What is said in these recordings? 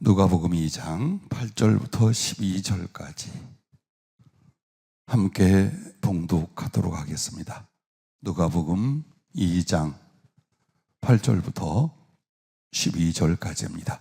누가복음 2장 8절부터 12절까지 함께 봉독하도록 하겠습니다. 누가복음 2장 8절부터 12절까지입니다.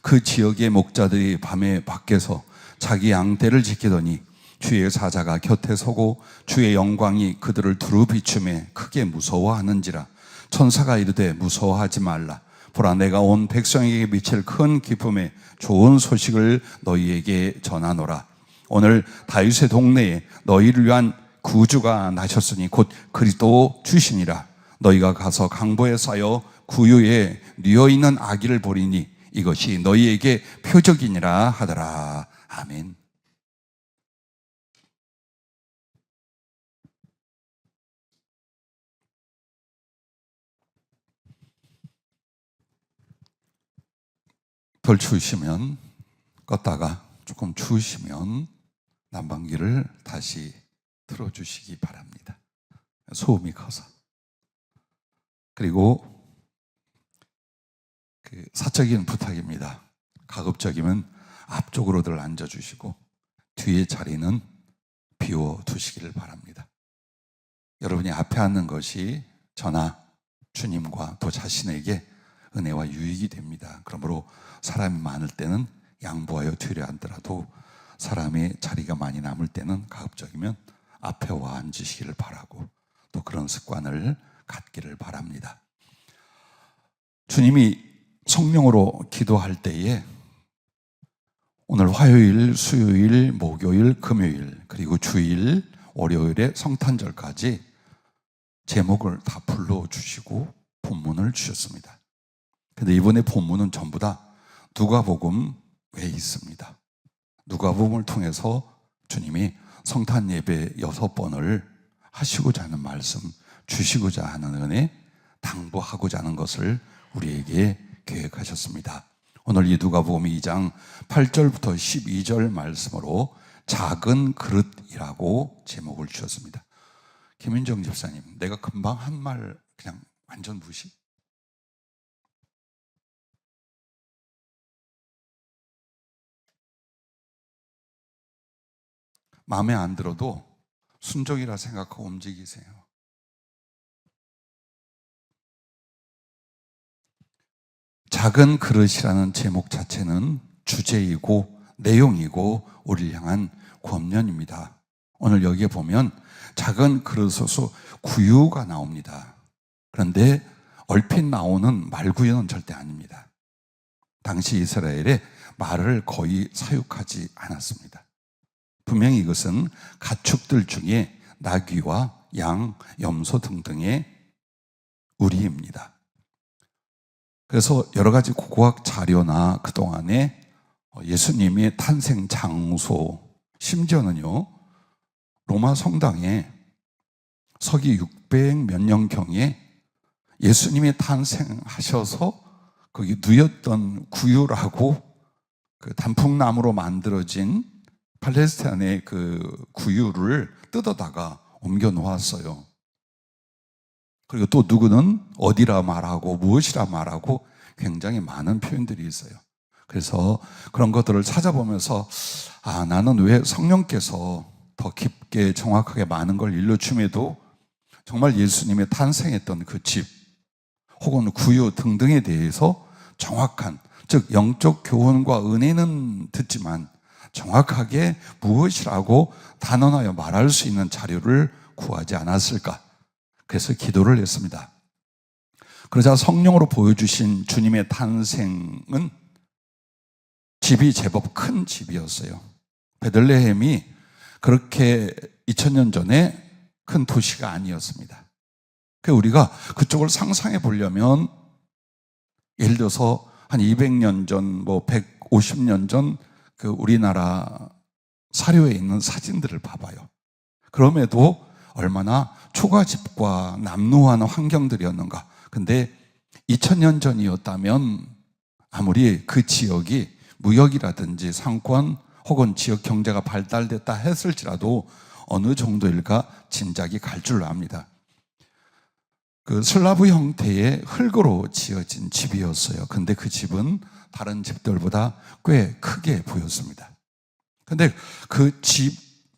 그 지역의 목자들이 밤에 밖에서 자기 양떼를 지키더니 주의 사자가 곁에 서고 주의 영광이 그들을 두루 비추매 크게 무서워하는지라. 천사가 이르되 무서워하지 말라. 보라, 내가 온 백성에게 미칠 큰 기쁨의 좋은 소식을 너희에게 전하노라. 오늘 다윗의 동네에 너희를 위한 구주가 나셨으니 곧 그리스도 주시니라. 너희가 가서 강보에 쌓여 구유에 뉘어있는 아기를 보리니 이것이 너희에게 표적이니라 하더라. 아멘. 덜 추우시면 껐다가 조금 추우시면 난방기를 다시 틀어주시기 바랍니다. 소음이 커서. 그리고 사적인 부탁입니다. 가급적이면 앞쪽으로들 앉아주시고 뒤에 자리는 비워두시기를 바랍니다. 여러분이 앞에 앉는 것이 저나 주님과 또 자신에게 은혜와 유익이 됩니다. 그러므로 사람이 많을 때는 양보하여 뒤로 앉더라도 사람의 자리가 많이 남을 때는 가급적이면 앞에 와 앉으시기를 바라고 또 그런 습관을 갖기를 바랍니다. 주님이 성령으로 기도할 때에 오늘 화요일, 수요일, 목요일, 금요일 그리고 주일, 월요일에 성탄절까지 제목을 다 불러주시고 본문을 주셨습니다. 근데 이번에 본문은 전부 다 누가복음 외에 있습니다. 누가복음을 통해서 주님이 성탄 예배 6번을 하시고자 하는 말씀, 주시고자 하는 은혜, 당부하고자 하는 것을 우리에게 계획하셨습니다. 오늘 이 누가복음 2장 8절부터 12절 말씀으로 작은 그릇이라고 제목을 주셨습니다. 김윤정 집사님, 내가 금방 한 말 그냥 완전 무시? 마음에 안 들어도 순종이라 생각하고 움직이세요. 작은 그릇이라는 제목 자체는 주제이고 내용이고 우리를 향한 권면입니다. 오늘 여기에 보면 작은 그릇에서 구유가 나옵니다. 그런데 얼핏 나오는 말구유는 절대 아닙니다. 당시 이스라엘에 말을 거의 사육하지 않았습니다. 분명히 이것은 가축들 중에 나귀와 양, 염소 등등의 우리입니다. 그래서 여러 가지 고고학 자료나 그동안에 예수님의 탄생 장소, 심지어는요 로마 성당에 서기 600 몇 년경에 예수님이 탄생하셔서 거기 누였던 구유라고 그 단풍나무로 만들어진 팔레스타인의 그 구유를 뜯어다가 옮겨 놓았어요. 그리고 또 누구는 어디라 말하고 무엇이라 말하고 굉장히 많은 표현들이 있어요. 그래서 그런 것들을 찾아보면서 나는 왜 성령께서 더 깊게 정확하게 많은 걸 일러줌에도 정말 예수님의 탄생했던 그 집 혹은 구유 등등에 대해서 정확한, 즉 영적 교훈과 은혜는 듣지만 정확하게 무엇이라고 단언하여 말할 수 있는 자료를 구하지 않았을까? 그래서 기도를 했습니다. 그러자 성령으로 보여주신 주님의 탄생은 집이 제법 큰 집이었어요. 베들레헴이 그렇게 2000년 전에 큰 도시가 아니었습니다. 우리가 그쪽을 상상해 보려면 예를 들어서 한 200년 전, 150년 전 그 우리나라 사료에 있는 사진들을 봐봐요. 그럼에도 얼마나 초가집과 남루한 환경들이었는가. 근데 2000년 전이었다면 아무리 그 지역이 무역이라든지 상권 혹은 지역 경제가 발달됐다 했을지라도 어느 정도일까 짐작이 갈 줄로 압니다. 그 슬라브 형태의 흙으로 지어진 집이었어요. 근데 그 집은 다른 집들보다 꽤 크게 보였습니다. 근데 그 집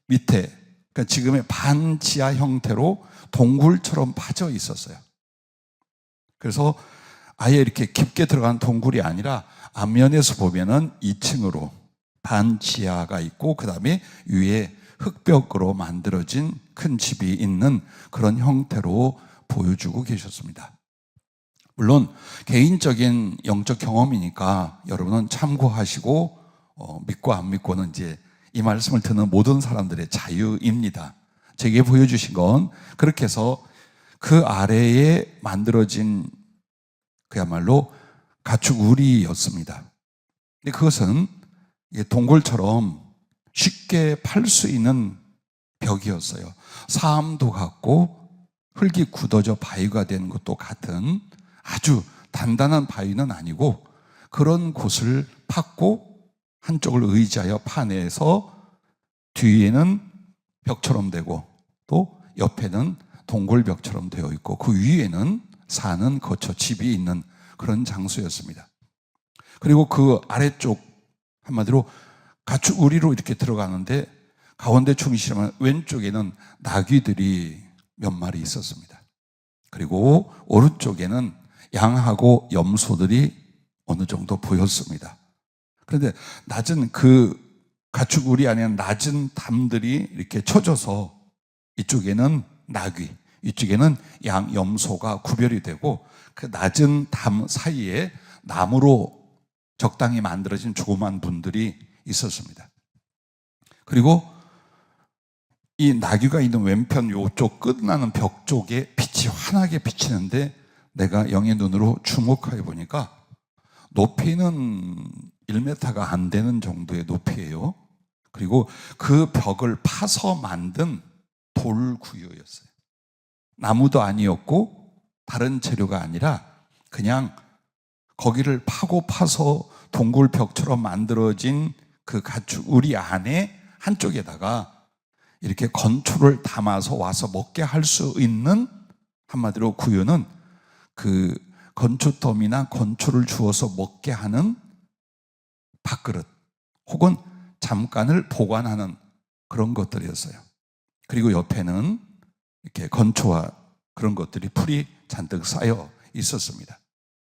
밑에, 그러니까 지금의 반지하 형태로 동굴처럼 빠져 있었어요. 그래서 아예 이렇게 깊게 들어간 동굴이 아니라 앞면에서 보면은 2층으로 반지하가 있고, 그 다음에 위에 흙벽으로 만들어진 큰 집이 있는 그런 형태로 보여주고 계셨습니다. 물론 개인적인 영적 경험이니까 여러분은 참고하시고 믿고 안 믿고는 이제 이 말씀을 듣는 모든 사람들의 자유입니다. 제게 보여주신 건 그렇게 해서 그 아래에 만들어진 그야말로 가축우리였습니다. 근데 그것은 동굴처럼 쉽게 팔 수 있는 벽이었어요. 사암도 같고 흙이 굳어져 바위가 된 것도 같은 아주 단단한 바위는 아니고, 그런 곳을 팠고 한쪽을 의지하여 파내서 뒤에는 벽처럼 되고 또 옆에는 동굴벽처럼 되어 있고 그 위에는 사는 거처 집이 있는 그런 장소였습니다. 그리고 그 아래쪽, 한마디로 가축우리로 이렇게 들어가는데 가운데 중심은 왼쪽에는 나귀들이 몇 마리 있었습니다. 그리고 오른쪽에는 양하고 염소들이 어느 정도 보였습니다. 그런데 낮은 그 가축우리 안에는 낮은 담들이 이렇게 쳐져서 이쪽에는 나귀, 이쪽에는 양, 염소가 구별이 되고, 그 낮은 담 사이에 나무로 적당히 만들어진 조그만 분들이 있었습니다. 그리고 이 나귀가 있는 왼편 요쪽 끝나는 벽 쪽에 빛이 환하게 비치는데, 내가 영의 눈으로 주목해 보니까 높이는 1m가 안 되는 정도의 높이예요. 그리고 그 벽을 파서 만든 돌 구조였어요. 나무도 아니었고 다른 재료가 아니라 그냥 거기를 파서 동굴벽처럼 만들어진 그 가축우리 안에 한쪽에다가 이렇게 건초를 담아서 와서 먹게 할 수 있는, 한마디로 구유는 그 건초더미나 건초를 주어서 먹게 하는 밥그릇 혹은 잠깐을 보관하는 그런 것들이었어요. 그리고 옆에는 이렇게 건초와 그런 것들이 풀이 잔뜩 쌓여 있었습니다.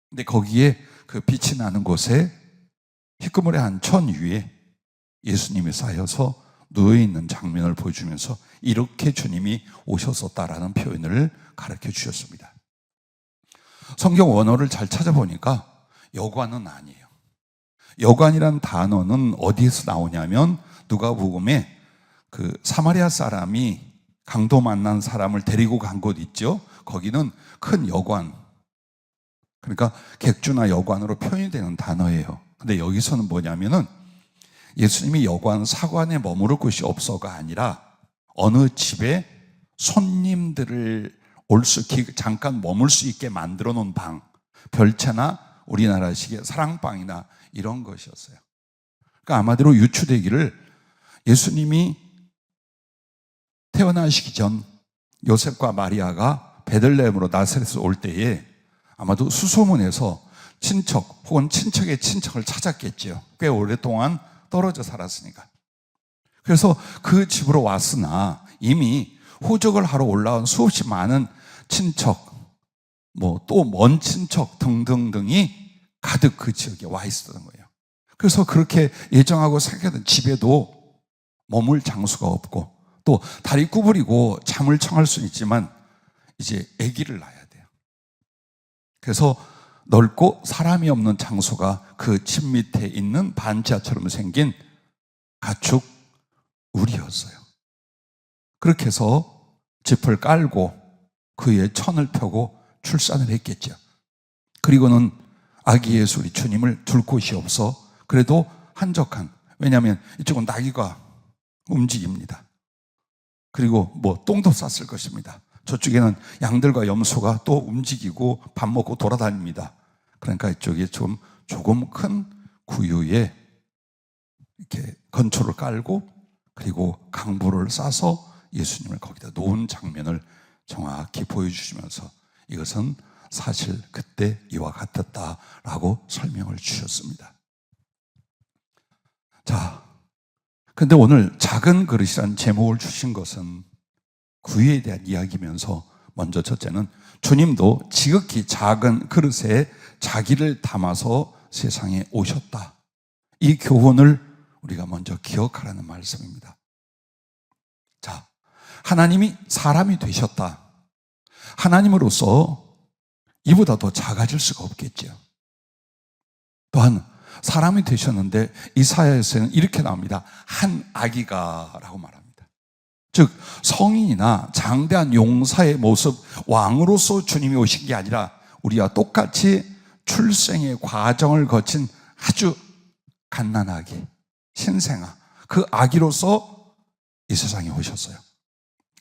근데 거기에 그 빛이 나는 곳에 희끄물의 한 천 위에 예수님이 쌓여서 누워있는 장면을 보여주면서 이렇게 주님이 오셨었다라는 표현을 가르쳐 주셨습니다. 성경 원어를 잘 찾아보니까 여관은 아니에요. 여관이란 단어는 어디에서 나오냐면 누가복음에 그 사마리아 사람이 강도 만난 사람을 데리고 간 곳 있죠. 거기는 큰 여관, 그러니까 객주나 여관으로 표현이 되는 단어예요. 근데 여기서는 뭐냐면은 예수님이 여관, 사관에 머무를 곳이 없어가 아니라 어느 집에 손님들을 잠깐 머물 수 있게 만들어 놓은 방, 별채나 우리나라식의 사랑방이나 이런 것이었어요. 그러니까 아마도 유추되기를 예수님이 태어나시기 전 요셉과 마리아가 베들레헴으로 나사렛에서 올 때에 아마도 수소문에서 친척 혹은 친척의 친척을 찾았겠지요. 꽤 오랫동안 떨어져 살았으니까. 그래서 그 집으로 왔으나 이미 호적을 하러 올라온 수없이 많은 친척, 또 먼 친척 등등등이 가득 그 지역에 와 있었던 거예요. 그래서 그렇게 예정하고 생각했던 집에도 머물 장소가 없고, 또 다리 구부리고 잠을 청할 수는 있지만 이제 아기를 낳아야 돼요. 그래서 넓고 사람이 없는 장소가 그 집 밑에 있는 반지하처럼 생긴 가축 우리였어요. 그렇게 해서 짚을 깔고 그 위에 천을 펴고 출산을 했겠죠. 그리고는 아기 예수 우리 주님을 둘 곳이 없어 그래도 한적한, 왜냐하면 이쪽은 나귀가 움직입니다. 그리고 똥도 쌌을 것입니다. 저쪽에는 양들과 염소가 또 움직이고 밥 먹고 돌아다닙니다. 그러니까 이쪽에 조금 큰 구유에 이렇게 건초를 깔고 그리고 강보를 싸서 예수님을 거기다 놓은 장면을 정확히 보여주시면서 이것은 사실 그때 이와 같았다라고 설명을 주셨습니다. 자, 근데 오늘 작은 그릇이란 제목을 주신 것은 구유에 대한 이야기면서 먼저 첫째는 주님도 지극히 작은 그릇에 자기를 담아서 세상에 오셨다. 이 교훈을 우리가 먼저 기억하라는 말씀입니다. 자, 하나님이 사람이 되셨다. 하나님으로서 이보다 더 작아질 수가 없겠죠. 또한 사람이 되셨는데 이사야에서는 이렇게 나옵니다. 한 아기가 라고 말합니다. 즉 성인이나 장대한 용사의 모습, 왕으로서 주님이 오신 게 아니라 우리와 똑같이 출생의 과정을 거친 아주 갓난아기, 신생아, 그 아기로서 이 세상에 오셨어요.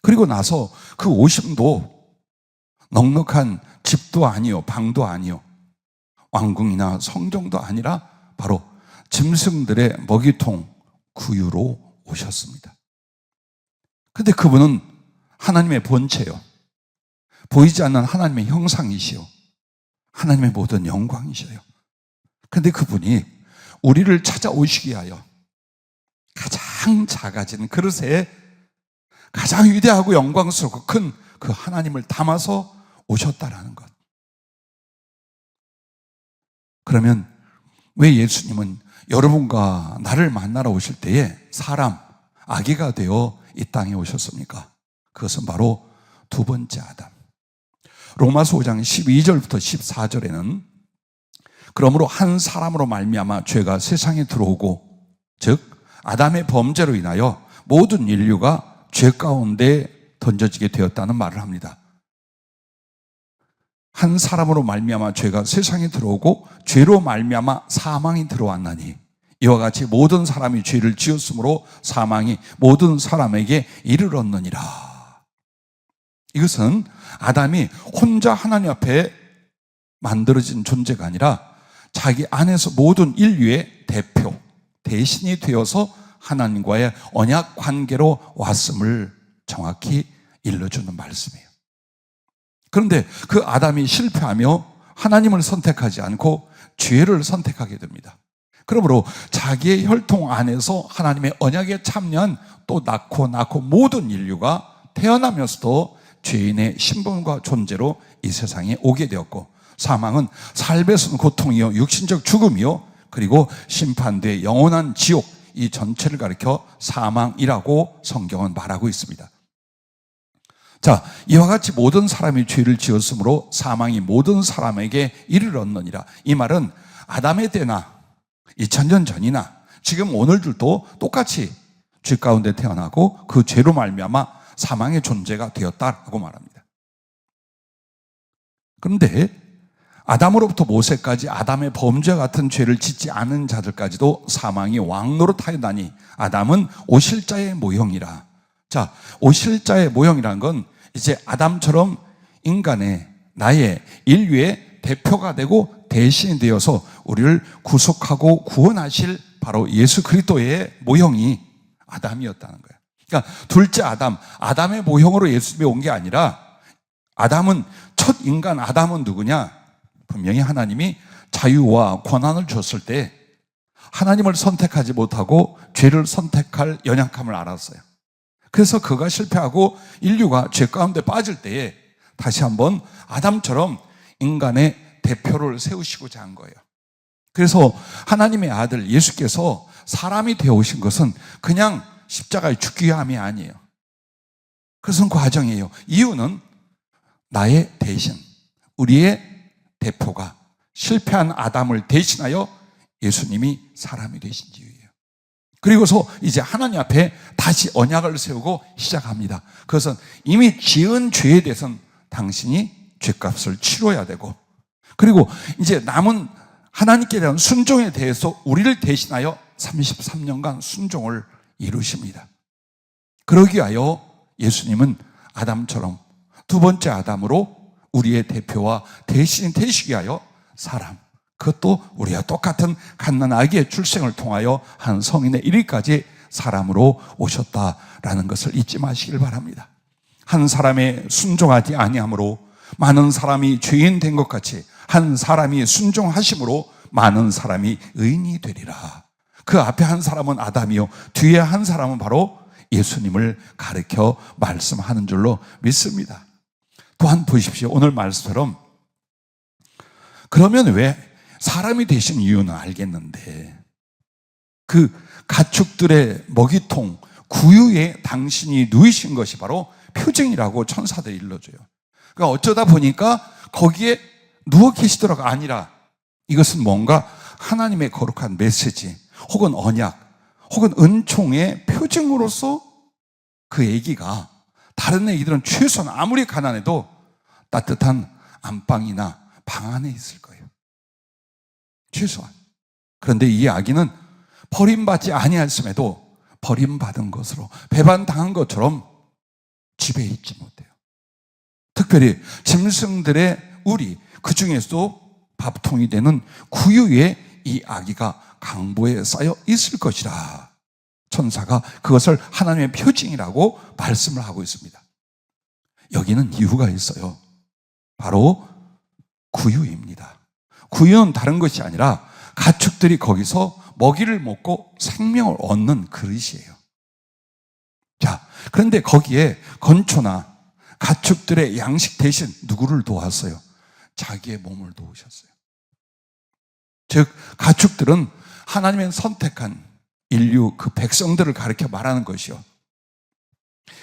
그리고 나서 그 오심도 넉넉한 집도 아니요, 방도 아니요, 왕궁이나 성정도 아니라 바로 짐승들의 먹이통 구유로 오셨습니다. 근데 그분은 하나님의 본체요, 보이지 않는 하나님의 형상이시요, 하나님의 모든 영광이셔요. 근데 그분이 우리를 찾아오시기 위하여 가장 작아진 그릇에 가장 위대하고 영광스럽고 큰 그 하나님을 담아서 오셨다라는 것. 그러면 왜 예수님은 여러분과 나를 만나러 오실 때에 사람, 아기가 되어 이 땅에 오셨습니까? 그것은 바로 두 번째 아담. 로마서 5장 12절부터 14절에는 그러므로 한 사람으로 말미암아 죄가 세상에 들어오고, 즉 아담의 범죄로 인하여 모든 인류가 죄 가운데 던져지게 되었다는 말을 합니다. 한 사람으로 말미암아 죄가 세상에 들어오고 죄로 말미암아 사망이 들어왔나니 이와 같이 모든 사람이 죄를 지었으므로 사망이 모든 사람에게 이르렀느니라. 이것은 아담이 혼자 하나님 앞에 만들어진 존재가 아니라 자기 안에서 모든 인류의 대표, 대신이 되어서 하나님과의 언약 관계로 왔음을 정확히 일러주는 말씀이에요. 그런데 그 아담이 실패하며 하나님을 선택하지 않고 죄를 선택하게 됩니다. 그러므로 자기의 혈통 안에서 하나님의 언약에 참여한 또 낳고 모든 인류가 태어나면서도 죄인의 신분과 존재로 이 세상에 오게 되었고, 사망은 삶에서는 고통이요, 육신적 죽음이요, 그리고 심판대의 영원한 지옥, 이 전체를 가리켜 사망이라고 성경은 말하고 있습니다. 자, 이와 같이 모든 사람이 죄를 지었으므로 사망이 모든 사람에게 이르렀느니라. 이 말은 아담의 때나 2000년 전이나 지금 오늘들도 똑같이 죄 가운데 태어나고 그 죄로 말미암아 사망의 존재가 되었다라고 말합니다. 그런데 아담으로부터 모세까지 아담의 범죄와 같은 죄를 짓지 않은 자들까지도 사망이 왕노릇하여 나니 아담은 오실자의 모형이라. 자, 오실자의 모형이라는 건 이제 아담처럼 인간의, 나의, 인류의 대표가 되고 대신이 되어서 우리를 구속하고 구원하실 바로 예수 그리스도의 모형이 아담이었다는 거예요. 그러니까 둘째 아담, 아담의 모형으로 예수님이 온 게 아니라, 아담은, 첫 인간 아담은 누구냐? 분명히 하나님이 자유와 권한을 줬을 때 하나님을 선택하지 못하고 죄를 선택할 연약함을 알았어요. 그래서 그가 실패하고 인류가 죄 가운데 빠질 때에 다시 한번 아담처럼 인간의 대표를 세우시고자 한 거예요. 그래서 하나님의 아들 예수께서 사람이 되어 오신 것은 그냥 십자가에 죽기 위함이 아니에요. 그것은 과정이에요. 이유는 나의 대신, 우리의 대표가 실패한 아담을 대신하여 예수님이 사람이 되신 이유예요. 그리고서 이제 하나님 앞에 다시 언약을 세우고 시작합니다. 그것은 이미 지은 죄에 대해서는 당신이 죄값을 치러야 되고, 그리고 이제 남은 하나님께 대한 순종에 대해서 우리를 대신하여 33년간 순종을 이루십니다. 그러기 위하여 예수님은 아담처럼 두 번째 아담으로 우리의 대표와 대신이 되시기 위하여 사람, 그것도 우리와 똑같은 갓난아기의 출생을 통하여 한 성인의 이르기까지 사람으로 오셨다라는 것을 잊지 마시길 바랍니다. 한 사람의 순종하지 아니함으로 많은 사람이 죄인 된 것 같이 한 사람이 순종하심으로 많은 사람이 의인이 되리라. 그 앞에 한 사람은 아담이요 뒤에 한 사람은 바로 예수님을 가르쳐 말씀하는 줄로 믿습니다. 또한 보십시오. 오늘 말씀처럼 그러면 왜 사람이 되신 이유는 알겠는데 그 가축들의 먹이통 구유에 당신이 누이신 것이 바로 표징이라고 천사들이 일러줘요. 그러니까 어쩌다 보니까 거기에 누워 계시더라가 아니라 이것은 뭔가 하나님의 거룩한 메시지 혹은 언약 혹은 은총의 표징으로서 그 아기가 다른 아기들은 최소한 아무리 가난해도 따뜻한 안방이나 방 안에 있을 거예요. 최소한. 그런데 이 아기는 버림받지 아니하였음에도 버림받은 것으로 배반당한 것처럼 집에 있지 못해요. 특별히 짐승들의 우리 그 중에서도 밥통이 되는 구유에 이 아기가 강보에 쌓여 있을 것이라 천사가 그것을 하나님의 표징이라고 말씀을 하고 있습니다. 여기는 이유가 있어요. 바로 구유입니다. 구유는 다른 것이 아니라 가축들이 거기서 먹이를 먹고 생명을 얻는 그릇이에요. 자, 그런데 거기에 건초나 가축들의 양식 대신 누구를 도왔어요? 자기의 몸을 도우셨어요. 즉 가축들은 하나님의 선택한 인류 그 백성들을 가리켜 말하는 것이요.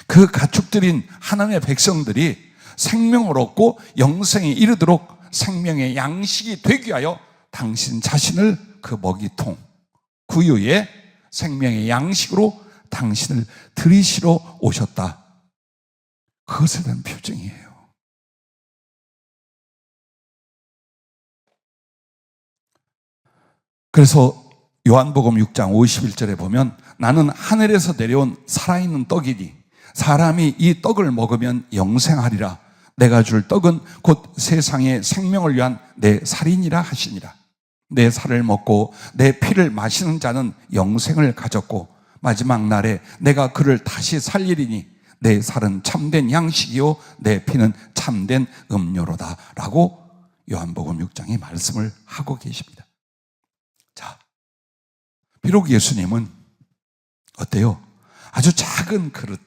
그 가축들인 하나님의 백성들이 생명을 얻고 영생에 이르도록 생명의 양식이 되기 위하여 당신 자신을 그 먹이통 구유의 생명의 양식으로 당신을 들이시러 오셨다. 그것에 대한 표징이에요. 그래서 요한복음 6장 51절에 보면 나는 하늘에서 내려온 살아있는 떡이니 사람이 이 떡을 먹으면 영생하리라. 내가 줄 떡은 곧 세상의 생명을 위한 내 살이니라 하시니라. 내 살을 먹고 내 피를 마시는 자는 영생을 가졌고 마지막 날에 내가 그를 다시 살리리니 내 살은 참된 양식이요 내 피는 참된 음료로다 라고 요한복음 6장에 말씀을 하고 계십니다. 자, 비록 예수님은 어때요? 아주 작은 그릇,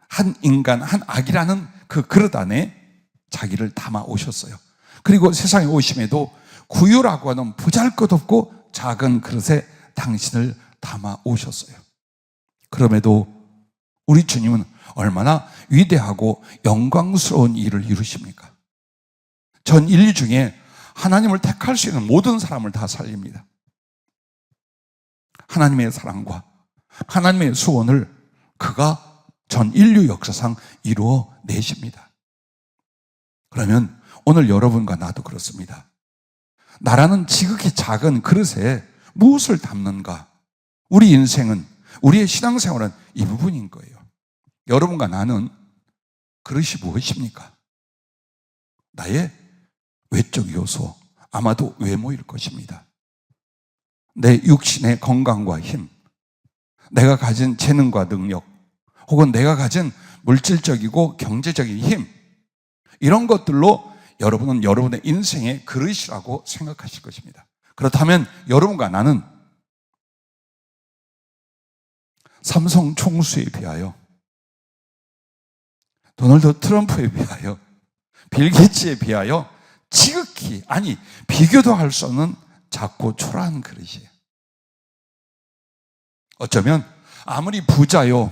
한 인간, 한 아기라는 그 그릇 안에 자기를 담아 오셨어요. 그리고 세상에 오심에도 구유라고 하는 보잘것없고 작은 그릇에 당신을 담아 오셨어요. 그럼에도 우리 주님은 얼마나 위대하고 영광스러운 일을 이루십니까? 전 인류 중에 하나님을 택할 수 있는 모든 사람을 다 살립니다. 하나님의 사랑과 하나님의 소원을 그가 전 인류 역사상 이루어 내십니다. 그러면 오늘 여러분과 나도 그렇습니다. 나라는 지극히 작은 그릇에 무엇을 담는가? 우리 인생은, 우리의 신앙생활은 이 부분인 거예요. 여러분과 나는 그릇이 무엇입니까? 나의 외적 요소, 아마도 외모일 것입니다. 내 육신의 건강과 힘, 내가 가진 재능과 능력, 혹은 내가 가진 물질적이고 경제적인 힘, 이런 것들로 여러분은 여러분의 인생의 그릇이라고 생각하실 것입니다. 그렇다면 여러분과 나는 삼성 총수에 비하여, 도널드 트럼프에 비하여, 빌 게이츠에 비하여 지극히, 아니 비교도 할 수 없는 작고 초라한 그릇이에요. 어쩌면 아무리 부자요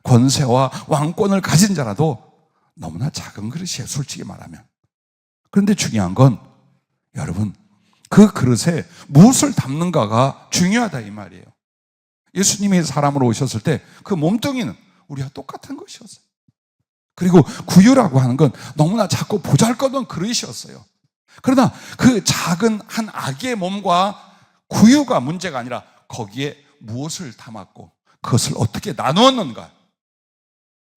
권세와 왕권을 가진 자라도 너무나 작은 그릇이에요, 솔직히 말하면. 그런데 중요한 건 여러분, 그 그릇에 무엇을 담는가가 중요하다 이 말이에요. 예수님이 사람으로 오셨을 때 그 몸뚱이는 우리와 똑같은 것이었어요. 그리고 구유라고 하는 건 너무나 작고 보잘것없는 그릇이었어요. 그러나 그 작은 한 아기의 몸과 구유가 문제가 아니라 거기에 무엇을 담았고 그것을 어떻게 나누었는가,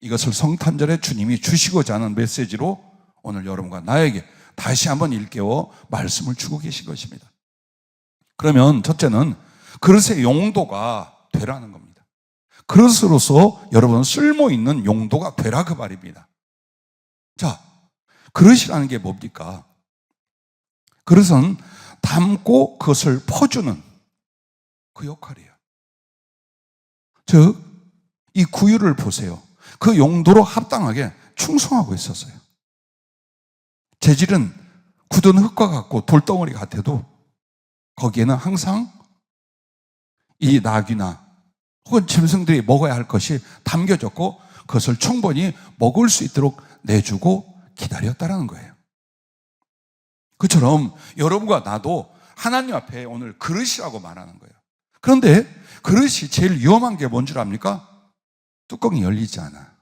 이것을 성탄절에 주님이 주시고자 하는 메시지로 오늘 여러분과 나에게 다시 한번 일깨워 말씀을 주고 계신 것입니다. 그러면 첫째는 그릇의 용도가 되라는 겁니다. 그릇으로서 여러분 쓸모있는 용도가 되라 그 말입니다. 자, 그릇이라는 게 뭡니까? 그릇은 담고 그것을 퍼주는 그 역할이에요. 즉, 이 구유를 보세요. 그 용도로 합당하게 충성하고 있었어요. 재질은 굳은 흙과 같고 돌덩어리 같아도 거기에는 항상 이 나귀나 혹은 짐승들이 먹어야 할 것이 담겨졌고 그것을 충분히 먹을 수 있도록 내주고 기다렸다라는 거예요. 그처럼 여러분과 나도 하나님 앞에 오늘 그릇이라고 말하는 거예요. 그런데 그릇이 제일 위험한 게 뭔 줄 압니까? 뚜껑이 열리지 않아.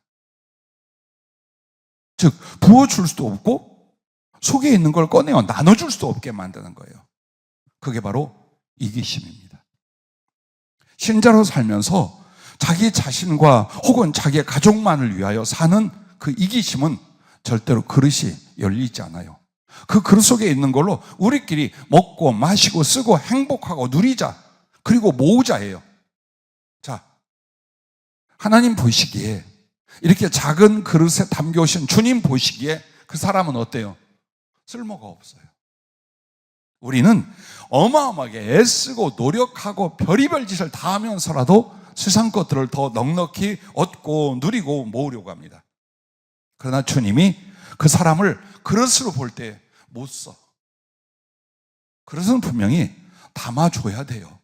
즉 부어줄 수도 없고 속에 있는 걸 꺼내어 나눠줄 수도 없게 만드는 거예요. 그게 바로 이기심입니다. 신자로 살면서 자기 자신과 혹은 자기의 가족만을 위하여 사는 그 이기심은 절대로 그릇이 열리지 않아요. 그 그릇 속에 있는 걸로 우리끼리 먹고 마시고 쓰고 행복하고 누리자, 그리고 모으자예요. 자, 하나님 보시기에 이렇게 작은 그릇에 담겨오신 주님 보시기에 그 사람은 어때요? 쓸모가 없어요. 우리는 어마어마하게 애쓰고 노력하고 별의별 짓을 다 하면서라도 세상 것들을 더 넉넉히 얻고 누리고 모으려고 합니다. 그러나 주님이 그 사람을 그릇으로 볼 때 못 써. 그릇은 분명히 담아줘야 돼요.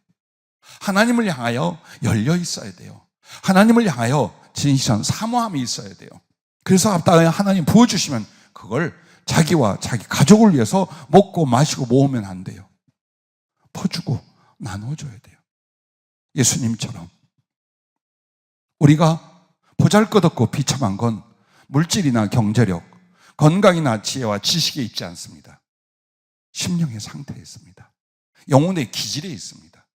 하나님을 향하여 열려 있어야 돼요. 하나님을 향하여 진실한 사모함이 있어야 돼요. 그래서 합당하게 하나님 부어주시면 그걸 자기와 자기 가족을 위해서 먹고 마시고 모으면 안 돼요. 퍼주고 나눠줘야 돼요. 예수님처럼 우리가 보잘것없고 비참한 건 물질이나 경제력, 건강이나 지혜와 지식에 있지 않습니다. 심령의 상태에 있습니다. 영혼의 기질에 있습니다.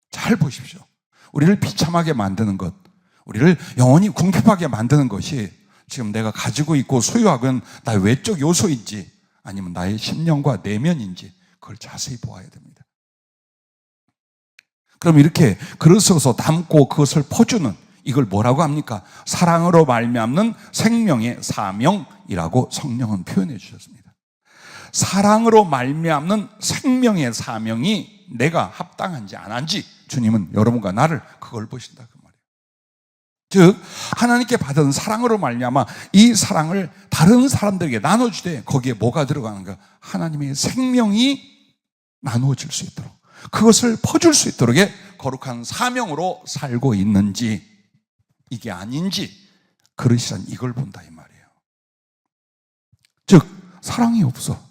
잘 보십시오. 우리를 비참하게 만드는 것, 우리를 영원히 궁핍하게 만드는 것이 지금 내가 가지고 있고 소유하고 있는 나의 외적 요소인지 아니면 나의 심령과 내면인지 그걸 자세히 보아야 됩니다. 그럼 이렇게 그릇으로서 담고 그것을 퍼주는 이걸 뭐라고 합니까? 사랑으로 말미암는 생명의 사명이라고 성령은 표현해 주셨습니다. 사랑으로 말미암는 생명의 사명이 내가 합당한지 안 한지 주님은 여러분과 나를 그걸 보신다 그 말이에요. 즉 하나님께 받은 사랑으로 말미암아 이 사랑을 다른 사람들에게 나눠주되 거기에 뭐가 들어가는가? 하나님의 생명이 나누어질 수 있도록 그것을 퍼줄 수 있도록 거룩한 사명으로 살고 있는지 이게 아닌지 그릇이란 이걸 본다 이 말이에요. 즉 사랑이 없어.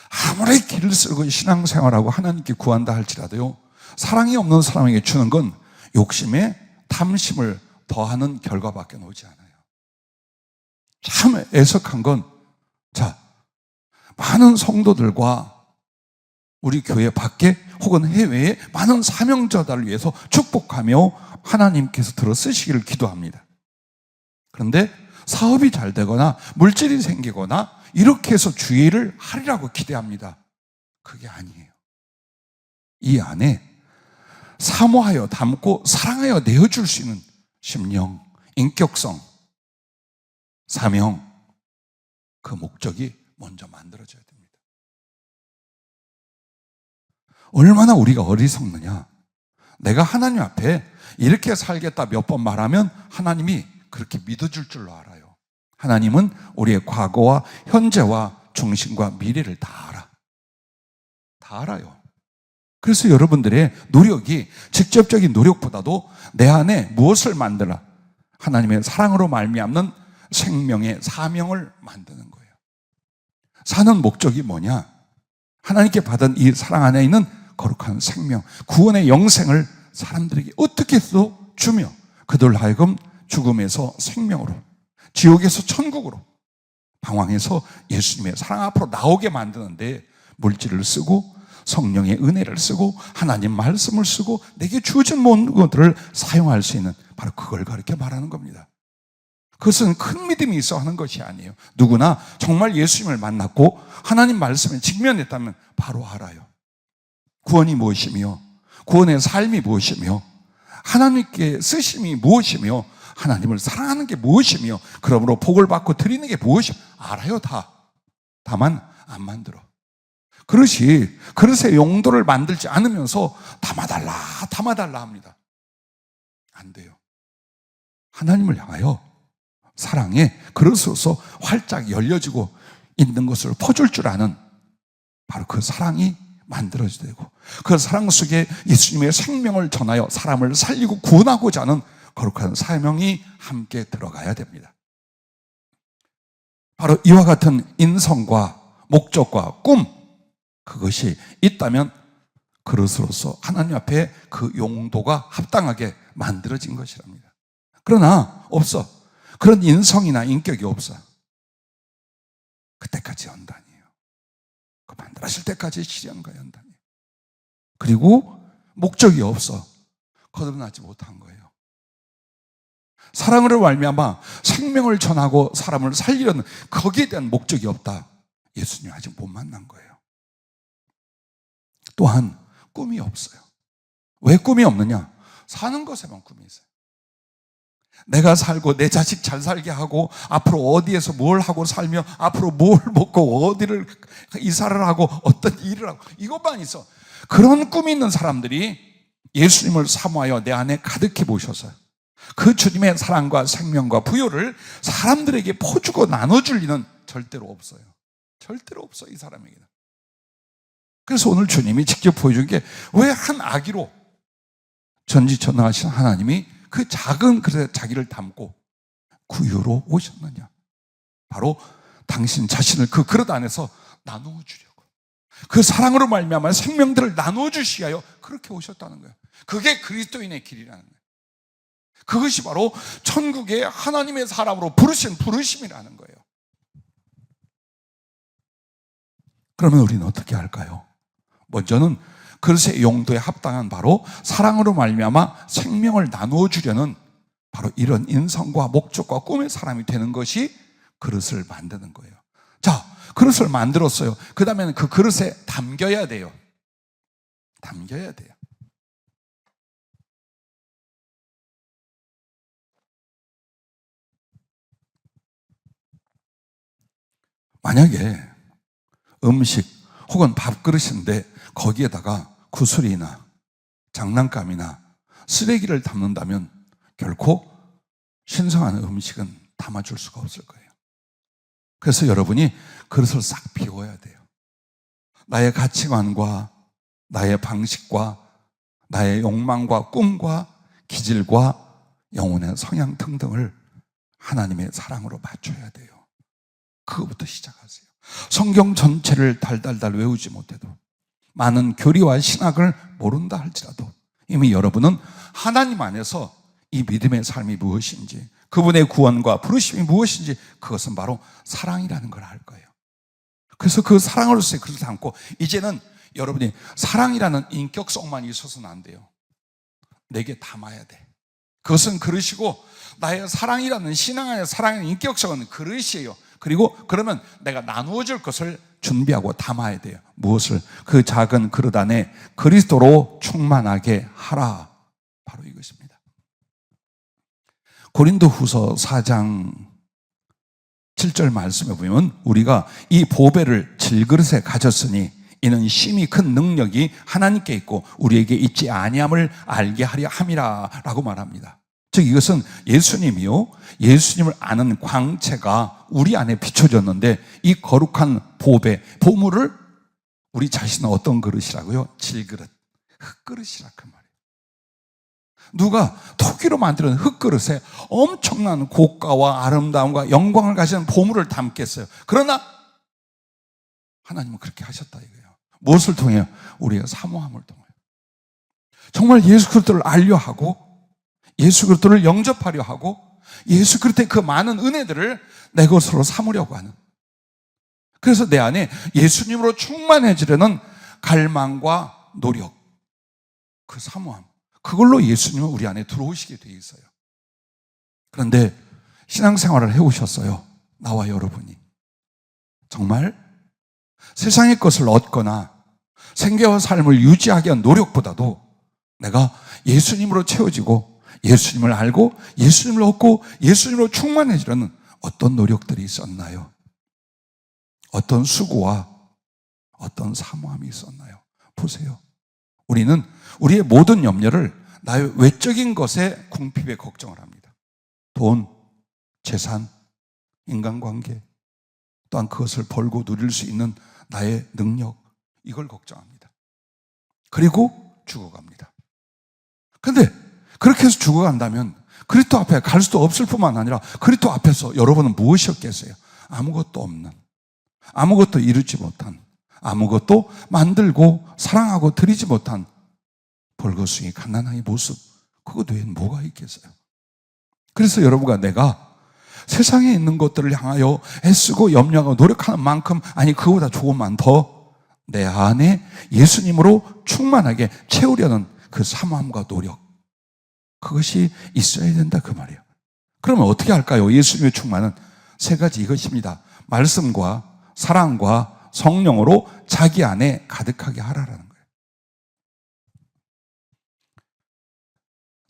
아무리 길을 쓰고 신앙생활하고 하나님께 구한다 할지라도요 사랑이 없는 사람에게 주는 건 욕심에 탐심을 더하는 결과밖에 오지 않아요. 참 애석한 건 자, 많은 성도들과 우리 교회 밖에 혹은 해외에 많은 사명자들을 위해서 축복하며 하나님께서 들어 쓰시기를 기도합니다. 그런데 사업이 잘 되거나 물질이 생기거나 이렇게 해서 주의를 하리라고 기대합니다. 그게 아니에요. 이 안에 사모하여 담고 사랑하여 내어줄 수 있는 심령, 인격성, 사명, 그 목적이 먼저 만들어져야 됩니다. 얼마나 우리가 어리석느냐. 내가 하나님 앞에 이렇게 살겠다 몇 번 말하면 하나님이 그렇게 믿어줄 줄로 알아요. 하나님은 우리의 과거와 현재와 중심과 미래를 다 알아. 다 알아요. 그래서 여러분들의 노력이 직접적인 노력보다도 내 안에 무엇을 만들어? 하나님의 사랑으로 말미암는 생명의 사명을 만드는 거예요. 사는 목적이 뭐냐? 하나님께 받은 이 사랑 안에 있는 거룩한 생명, 구원의 영생을 사람들에게 어떻게 또 주며 그들 하여금 죽음에서 생명으로, 지옥에서 천국으로, 방황에서 예수님의 사랑 앞으로 나오게 만드는데 물질을 쓰고 성령의 은혜를 쓰고 하나님 말씀을 쓰고 내게 주어진 모든 것들을 사용할 수 있는 바로 그걸 가르쳐 말하는 겁니다. 그것은 큰 믿음이 있어 하는 것이 아니에요. 누구나 정말 예수님을 만났고 하나님 말씀에 직면했다면 바로 알아요. 구원이 무엇이며 구원의 삶이 무엇이며 하나님께 쓰심이 무엇이며 하나님을 사랑하는 게 무엇이며 그러므로 복을 받고 드리는 게 무엇이며 알아요. 다만 안 만들어. 그릇의 용도를 만들지 않으면서 담아달라 합니다. 안 돼요. 하나님을 향하여 사랑의 그릇으로서 활짝 열려지고 있는 것을 퍼줄 줄 아는 바로 그 사랑이 만들어져야 되고, 그 사랑 속에 예수님의 생명을 전하여 사람을 살리고 구원하고자 하는 거룩한 사명이 함께 들어가야 됩니다. 바로 이와 같은 인성과 목적과 꿈, 그것이 있다면 그릇으로서 하나님 앞에 그 용도가 합당하게 만들어진 것이랍니다. 그러나 없어. 그런 인성이나 인격이 없어. 그때까지 연단이에요. 그 만들어질 때까지 시련과 연단이에요. 그리고 목적이 없어. 거듭나지 못한 거예요. 사랑으로 말미암아 생명을 전하고 사람을 살리려는 거기에 대한 목적이 없다. 예수님 아직 못 만난 거예요. 또한 꿈이 없어요. 왜 꿈이 없느냐? 사는 것에만 꿈이 있어요. 내가 살고 내 자식 잘 살게 하고 앞으로 어디에서 뭘 하고 살며 앞으로 뭘 먹고 어디를 이사를 하고 어떤 일을 하고 이것만 있어. 그런 꿈이 있는 사람들이 예수님을 사모하여 내 안에 가득히 모셔서 그 주님의 사랑과 생명과 부요를 사람들에게 퍼주고 나눠줄 리는 절대로 없어요. 절대로 없어, 이 사람에게는. 그래서 오늘 주님이 직접 보여준 게 왜 한 아기로 전지전능하신 하나님이 그 작은 그릇에 자기를 담고 구유로 오셨느냐. 바로 당신 자신을 그 그릇 안에서 나누어 주려고, 그 사랑으로 말미암아 생명들을 나누어 주시기 위하여 그렇게 오셨다는 거예요. 그게 그리스도인의 길이라는 거예요. 그것이 바로 천국의 하나님의 사람으로 부르신 부르심이라는 거예요. 그러면 우리는 어떻게 할까요? 먼저는 그릇의 용도에 합당한 바로 사랑으로 말미암아 생명을 나누어 주려는 바로 이런 인성과 목적과 꿈의 사람이 되는 것이 그릇을 만드는 거예요. 자, 그릇을 만들었어요. 그 다음에는 그 그릇에 담겨야 돼요. 담겨야 돼요. 만약에 음식 혹은 밥그릇인데 거기에다가 구슬이나 장난감이나 쓰레기를 담는다면 결코 신성한 음식은 담아줄 수가 없을 거예요. 그래서 여러분이 그릇을 싹 비워야 돼요. 나의 가치관과 나의 방식과 나의 욕망과 꿈과 기질과 영혼의 성향 등등을 하나님의 사랑으로 맞춰야 돼요. 그거부터 시작하세요. 성경 전체를 달달달 외우지 못해도, 많은 교리와 신학을 모른다 할지라도 이미 여러분은 하나님 안에서 이 믿음의 삶이 무엇인지, 그분의 구원과 부르심이 무엇인지, 그것은 바로 사랑이라는 걸 알 거예요. 그래서 그 사랑으로서의 그릇을 담고, 이제는 여러분이 사랑이라는 인격성만 있어서는 안 돼요. 내게 담아야 돼. 그것은 그릇이고, 나의 사랑이라는 신앙 안의 사랑의 인격성은 그릇이에요. 그리고 그러면 내가 나누어 줄 것을 준비하고 담아야 돼요. 무엇을? 그 작은 그릇 안에 그리스도로 충만하게 하라. 바로 이것입니다. 고린도후서 4장 7절 말씀에 보면, 우리가 이 보배를 질그릇에 가졌으니 이는 심히 큰 능력이 하나님께 있고 우리에게 있지 아니함을 알게 하려 함이라 라고 말합니다. 즉 이것은 예수님이요, 예수님을 아는 광채가 우리 안에 비춰졌는데, 이 거룩한 보배, 보물을 우리 자신은 어떤 그릇이라고요? 질그릇, 흙그릇이라 그 말이에요. 누가 토기로 만드는 흙그릇에 엄청난 고가와 아름다움과 영광을 가지는 보물을 담겠어요? 그러나 하나님은 그렇게 하셨다 이거예요. 무엇을 통해요? 우리의 사모함을 통해요. 정말 예수 그리스도를 알려 하고, 예수 그리스도를 영접하려 하고, 예수 그리스도의 그 많은 은혜들을 내 것으로 삼으려고 하는, 그래서 내 안에 예수님으로 충만해지려는 갈망과 노력, 그 사모함, 그걸로 예수님은 우리 안에 들어오시게 돼 있어요. 그런데 신앙생활을 해오셨어요, 나와 여러분이. 정말 세상의 것을 얻거나 생계와 삶을 유지하기 위한 노력보다도 내가 예수님으로 채워지고 예수님을 알고 예수님을 얻고 예수님으로 충만해지려는 어떤 노력들이 있었나요? 어떤 수고와 어떤 사모함이 있었나요? 보세요. 우리는 우리의 모든 염려를 나의 외적인 것에 궁핍에 걱정을 합니다. 돈, 재산, 인간관계, 또한 그것을 벌고 누릴 수 있는 나의 능력, 이걸 걱정합니다. 그리고 죽어갑니다. 그런데 그렇게 해서 죽어간다면 그리스도 앞에 갈 수도 없을 뿐만 아니라 그리스도 앞에서 여러분은 무엇이었겠어요? 아무것도 없는, 아무것도 이루지 못한, 아무것도 만들고 사랑하고 드리지 못한 벌거숭이 가난한 모습, 그것 외엔 뭐가 있겠어요? 그래서 여러분과 내가 세상에 있는 것들을 향하여 애쓰고 염려하고 노력하는 만큼, 아니 그거보다 조금만 더 내 안에 예수님으로 충만하게 채우려는 그 사모함과 노력, 그것이 있어야 된다 그 말이에요. 그러면 어떻게 할까요? 예수님의 충만은 세 가지 이것입니다. 말씀과 사랑과 성령으로 자기 안에 가득하게 하라라는 거예요.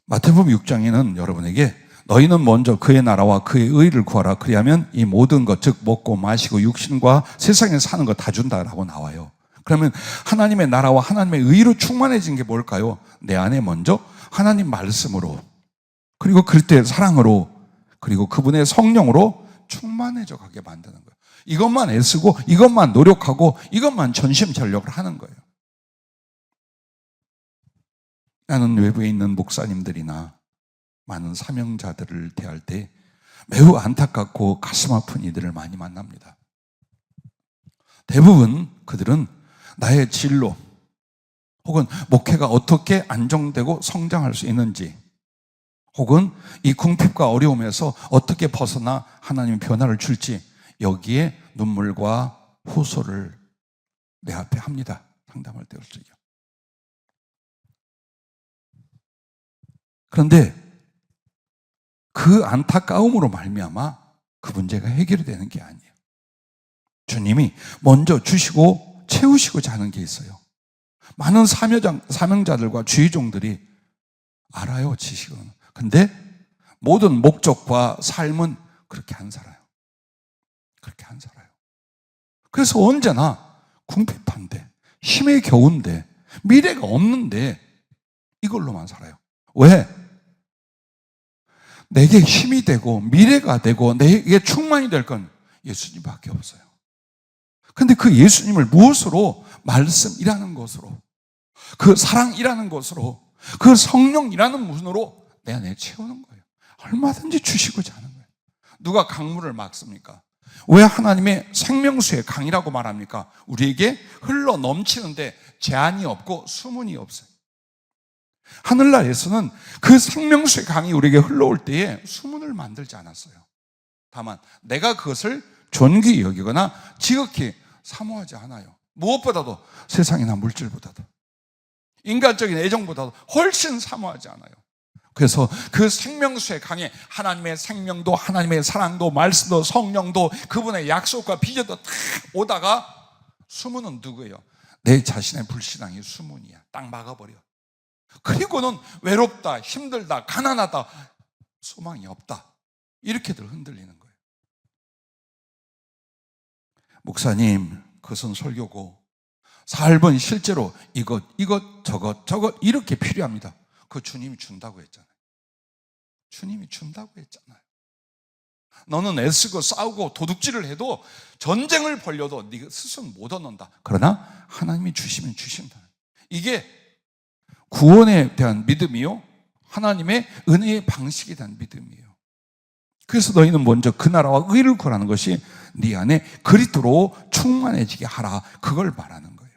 마태복음 6장에는 여러분에게 너희는 먼저 그의 나라와 그의 의를 구하라. 그리하면 이 모든 것, 즉 먹고 마시고 육신과 세상에 사는 거 다 준다라고 나와요. 그러면 하나님의 나라와 하나님의 의로 충만해진 게 뭘까요? 내 안에 먼저 하나님 말씀으로, 그리고 그리스도의 사랑으로, 그리고 그분의 성령으로 충만해져 가게 만드는 거예요. 이것만 애쓰고 이것만 노력하고 이것만 전심전력을 하는 거예요. 나는 외부에 있는 목사님들이나 많은 사명자들을 대할 때 매우 안타깝고 가슴 아픈 이들을 많이 만납니다. 대부분 그들은 나의 진로 혹은 목회가 어떻게 안정되고 성장할 수 있는지, 혹은 이 궁핍과 어려움에서 어떻게 벗어나 하나님의 변화를 줄지, 여기에 눈물과 호소를 내 앞에 합니다. 상담할 때 그렇죠. 그런데 그 안타까움으로 말미암아 그 문제가 해결이 되는 게 아니에요. 주님이 먼저 주시고 채우시고자 하는 게 있어요. 많은 사명자들과 주의종들이 알아요, 지식은. 근데 모든 목적과 삶은 그렇게 안 살아요. 그렇게 안 살아요. 그래서 언제나 궁핍한데, 힘에 겨운데, 미래가 없는데 이걸로만 살아요. 왜? 내게 힘이 되고 미래가 되고 내게 충만이 될 건 예수님밖에 없어요. 근데 그 예수님을 무엇으로? 말씀이라는 것으로, 그 사랑이라는 것으로, 그 성령이라는 문으로 내 안에 채우는 거예요. 얼마든지 주시고자 하는 거예요. 누가 강물을 막습니까? 왜 하나님의 생명수의 강이라고 말합니까? 우리에게 흘러 넘치는데 제한이 없고 수문이 없어요. 하늘나라에서는 그 생명수의 강이 우리에게 흘러올 때에 수문을 만들지 않았어요. 다만 내가 그것을 존귀히 여기거나 지극히 사모하지 않아요. 무엇보다도, 세상이나 물질보다도, 인간적인 애정보다도 훨씬 사모하지 않아요. 그래서 그 생명수의 강에 하나님의 생명도, 하나님의 사랑도, 말씀도, 성령도, 그분의 약속과 비전도 다 오다가 수문은 누구예요? 내 자신의 불신앙이 수문이야. 딱 막아버려. 그리고는 외롭다, 힘들다, 가난하다, 소망이 없다, 이렇게들 흔들리는 거예요. 목사님, 그것은 설교고 삶은 실제로 이것 저것 이렇게 필요합니다. 그거 주님이 준다고 했잖아요. 주님이 준다고 했잖아요. 너는 애쓰고 싸우고 도둑질을 해도, 전쟁을 벌려도 네가 스스로 못 얻는다. 그러나 하나님이 주시면 주신다. 이게 구원에 대한 믿음이요, 하나님의 은혜의 방식에 대한 믿음이에요. 그래서 너희는 먼저 그 나라와 의를 구하는 것이 네 안에 그리스도로 충만해지게 하라, 그걸 말하는 거예요.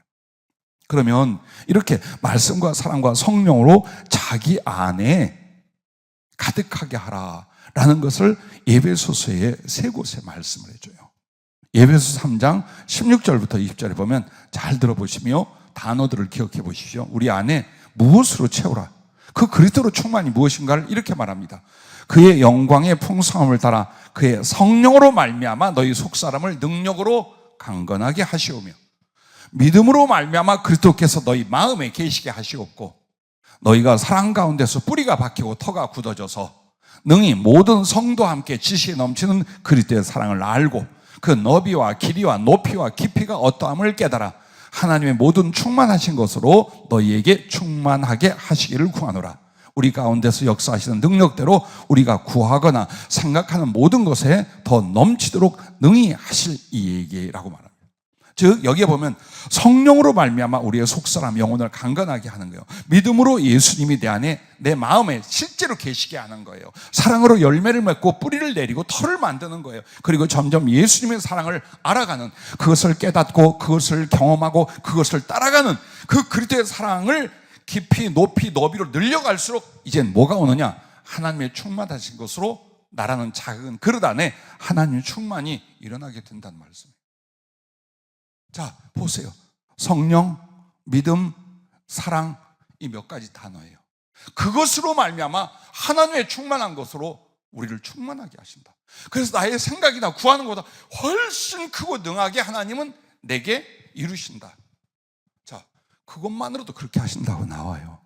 그러면 이렇게 말씀과 사랑과 성령으로 자기 안에 가득하게 하라라는 것을 에베소서의 세 곳에 말씀을 해줘요. 에베소서 3장 16절부터 20절에 보면 잘 들어보시며 단어들을 기억해 보십시오. 우리 안에 무엇으로 채우라, 그 그리스도로 충만이 무엇인가를 이렇게 말합니다. 그의 영광의 풍성함을 따라 그의 성령으로 말미암아 너희 속사람을 능력으로 강건하게 하시오며, 믿음으로 말미암아 그리스도께서 너희 마음에 계시게 하시옵고, 너희가 사랑 가운데서 뿌리가 박히고 터가 굳어져서 능히 모든 성도와 함께 지식에 넘치는 그리스도의 사랑을 알고 그 너비와 길이와 높이와 깊이가 어떠함을 깨달아 하나님의 모든 충만하신 것으로 너희에게 충만하게 하시기를 구하노라. 우리 가운데서 역사하시는 능력대로 우리가 구하거나 생각하는 모든 것에 더 넘치도록 능히 하실 이에게라고 말합니다. 즉 여기에 보면 성령으로 말미암아 우리의 속사람 영혼을 강건하게 하는 거예요. 믿음으로 예수님이 내 안에 내 마음에 실제로 계시게 하는 거예요. 사랑으로 열매를 맺고 뿌리를 내리고 털을 만드는 거예요. 그리고 점점 예수님의 사랑을 알아가는, 그것을 깨닫고 그것을 경험하고 그것을 따라가는 그 그리스도의 사랑을 깊이 높이 너비로 늘려갈수록 이젠 뭐가 오느냐? 하나님의 충만하신 것으로 나라는 작은 그릇 안에 하나님의 충만이 일어나게 된다는 말씀이에요. 자, 보세요. 성령, 믿음, 사랑, 이 몇 가지 단어예요. 그것으로 말미암아 하나님의 충만한 것으로 우리를 충만하게 하신다. 그래서 나의 생각이나 구하는 것보다 훨씬 크고 능하게 하나님은 내게 이루신다. 자, 그것만으로도 그렇게 하신다고 나와요.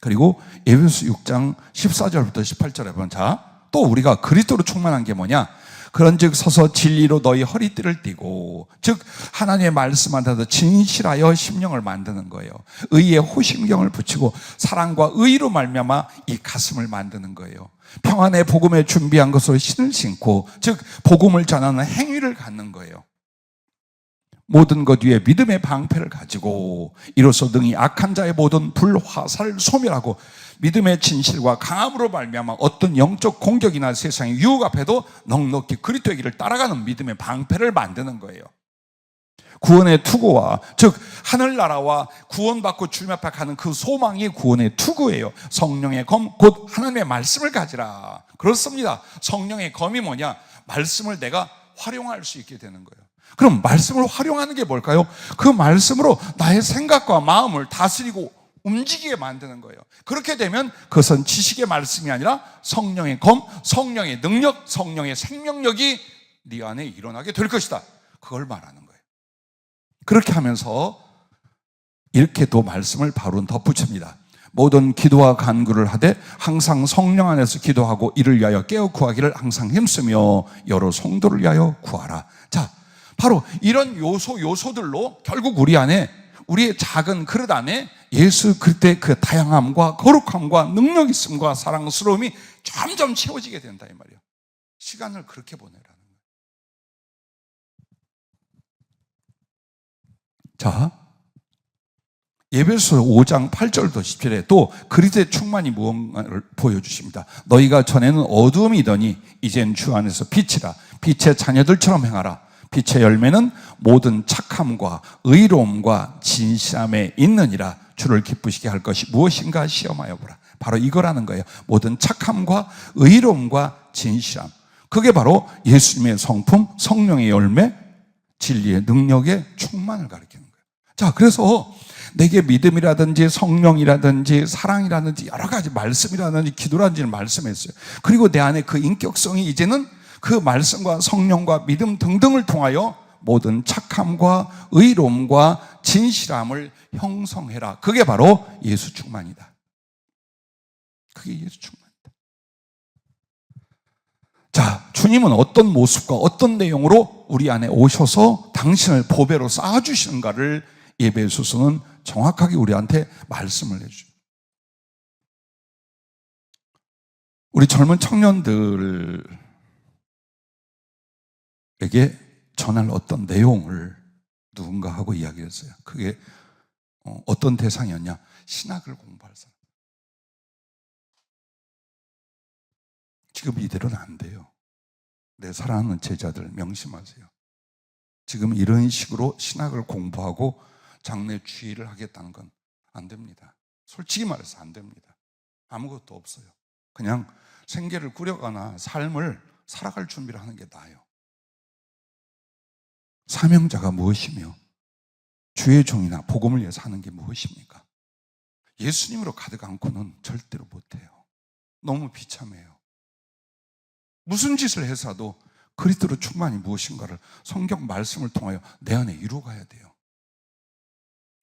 그리고 에베소 6장 14절부터 18절에 보면, 자, 또 우리가 그리스도로 충만한 게 뭐냐? 그런즉 서서 진리로 너희 허리띠를 띠고, 즉 하나님의 말씀한테도 진실하여 심령을 만드는 거예요. 의의 호심경을 붙이고 사랑과 의로 말미암아 이 가슴을 만드는 거예요. 평안의 복음에 준비한 것으로 신을 신고, 즉 복음을 전하는 행위를 갖는 거예요. 모든 것 위에 믿음의 방패를 가지고 이로써 능히 악한 자의 모든 불화살을 소멸하고 믿음의 진실과 강함으로 말미암아 어떤 영적 공격이나 세상의 유혹 앞에도 넉넉히 그리스도의 길을 따라가는 믿음의 방패를 만드는 거예요. 구원의 투구와, 즉 하늘나라와 구원받고 주님 앞에 가는 그 소망이 구원의 투구예요. 성령의 검, 곧 하나님의 말씀을 가지라. 그렇습니다. 성령의 검이 뭐냐? 말씀을 내가 활용할 수 있게 되는 거예요. 그럼 말씀을 활용하는 게 뭘까요? 그 말씀으로 나의 생각과 마음을 다스리고 움직이게 만드는 거예요. 그렇게 되면 그것은 지식의 말씀이 아니라 성령의 검, 성령의 능력, 성령의 생명력이 네 안에 일어나게 될 것이다. 그걸 말하는 거예요. 그렇게 하면서 이렇게 또 말씀을 바로 덧붙입니다. 모든 기도와 간구를 하되 항상 성령 안에서 기도하고 이를 위하여 깨어 구하기를 항상 힘쓰며 여러 성도를 위하여 구하라. 자, 바로 이런 요소들로 결국 우리 안에, 우리의 작은 그릇 안에 예수 그리스도의 그 다양함과 거룩함과 능력 있음과 사랑스러움이 점점 채워지게 된다 이 말이에요. 시간을 그렇게 보내라는 거예요. 자, 에베소 5장 8절부터 10절에 또 그리스도의 충만이 무언가를 보여주십니다. 너희가 전에는 어두움이더니 이젠 주 안에서 빛이라. 빛의 자녀들처럼 행하라. 빛의 열매는 모든 착함과 의로움과 진실함에 있느니라. 주를 기쁘시게 할 것이 무엇인가 시험하여 보라. 바로 이거라는 거예요. 모든 착함과 의로움과 진실함. 그게 바로 예수님의 성품, 성령의 열매, 진리의 능력의 충만을 가리키는 거예요. 자, 그래서 내게 믿음이라든지 성령이라든지 사랑이라든지 여러 가지 말씀이라든지 기도라든지를 말씀했어요. 그리고 내 안에 그 인격성이 이제는 그 말씀과 성령과 믿음 등등을 통하여 모든 착함과 의로움과 진실함을 형성해라. 그게 바로 예수 충만이다. 그게 예수 충만이다. 자, 주님은 어떤 모습과 어떤 내용으로 우리 안에 오셔서 당신을 보배로 쌓아주시는가를 에베소서는 정확하게 우리한테 말씀을 해주죠. 우리 젊은 청년들에게 전할 어떤 내용을 누군가 하고 이야기했어요. 그게 어떤 대상이었냐? 신학을 공부할 사람. 지금 이대로는 안 돼요. 내 사랑하는 제자들 명심하세요. 지금 이런 식으로 신학을 공부하고 장래 주의를 하겠다는 건 안 됩니다. 솔직히 말해서 안 됩니다. 아무것도 없어요. 그냥 생계를 꾸려가나 삶을 살아갈 준비를 하는 게 나아요. 사명자가 무엇이며 주의 종이나 복음을 위해서 하는 게 무엇입니까? 예수님으로 가득 안고는 절대로 못해요. 너무 비참해요. 무슨 짓을 해서도 그리스도로 충만이 무엇인가를 성경 말씀을 통하여 내 안에 이루어가야 돼요.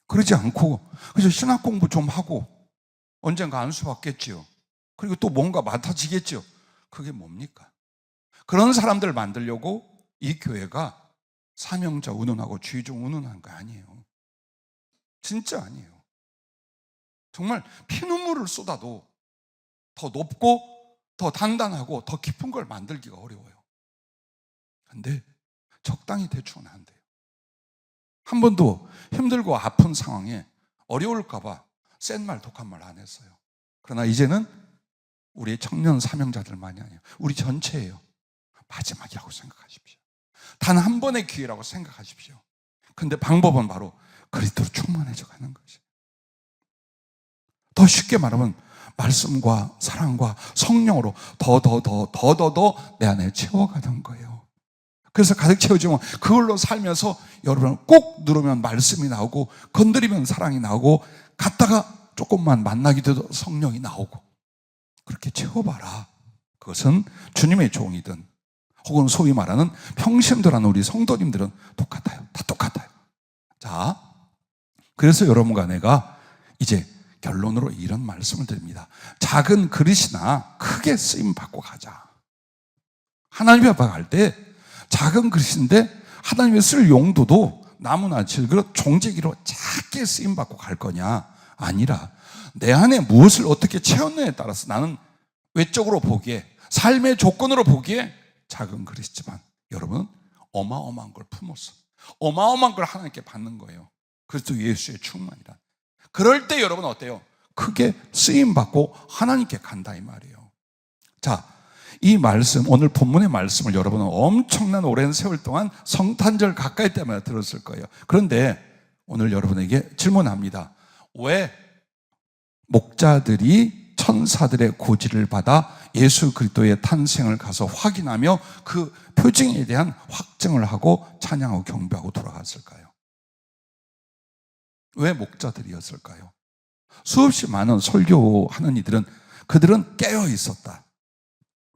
그러지 않고 그저 신학 공부 좀 하고 언젠가 안수받겠지요. 그리고 또 뭔가 맡아지겠죠. 그게 뭡니까? 그런 사람들 만들려고 이 교회가 사명자 운운하고 주의종 운운한 거 아니에요. 진짜 아니에요. 정말 피눈물을 쏟아도 더 높고 더 단단하고 더 깊은 걸 만들기가 어려워요. 근데 적당히 대충은 안 돼요. 한 번도 힘들고 아픈 상황에 어려울까 봐 센 말, 독한 말 안 했어요. 그러나 이제는 우리 청년 사명자들만이 아니에요. 우리 전체예요. 마지막이라고 생각하십시오. 단 한 번의 기회라고 생각하십시오. 근데 방법은 바로 그리스도로 충만해져 가는 것이에요. 더 쉽게 말하면 말씀과 사랑과 성령으로 더 내 안에 채워가는 거예요. 그래서 가득 채워지면 그걸로 살면서 여러분 꼭 누르면 말씀이 나오고 건드리면 사랑이 나오고 갔다가 조금만 만나게 돼도 성령이 나오고 그렇게 채워봐라. 그것은 주님의 종이든 혹은 소위 말하는 평신도라는 우리 성도님들은 똑같아요. 다 똑같아요. 자, 그래서 여러분과 내가 이제 결론으로 이런 말씀을 드립니다. 작은 그릇이나 크게 쓰임받고 가자. 하나님 앞에 갈 때 작은 그릇인데 하나님의 쓸 용도도 나무나 질그릇, 종재기로 작게 쓰임받고 갈 거냐? 아니라 내 안에 무엇을 어떻게 채웠느냐에 따라서 나는 외적으로 보기에 삶의 조건으로 보기에 작은 그릇이지만 여러분은 어마어마한 걸 품었어. 어마어마한 걸 하나님께 받는 거예요. 그리스도 예수의 충만이란. 그럴 때 여러분 어때요? 크게 쓰임받고 하나님께 간다 이 말이에요. 자, 이 말씀, 오늘 본문의 말씀을 여러분은 엄청난 오랜 세월 동안 성탄절 가까이 때마다 들었을 거예요. 그런데 오늘 여러분에게 질문합니다. 왜 목자들이 천사들의 고지를 받아 예수 그리스도의 탄생을 가서 확인하며 그 표징에 대한 확증을 하고 찬양하고 경배하고 돌아갔을까요? 왜 목자들이었을까요? 수없이 많은 설교하는 이들은 그들은 깨어 있었다.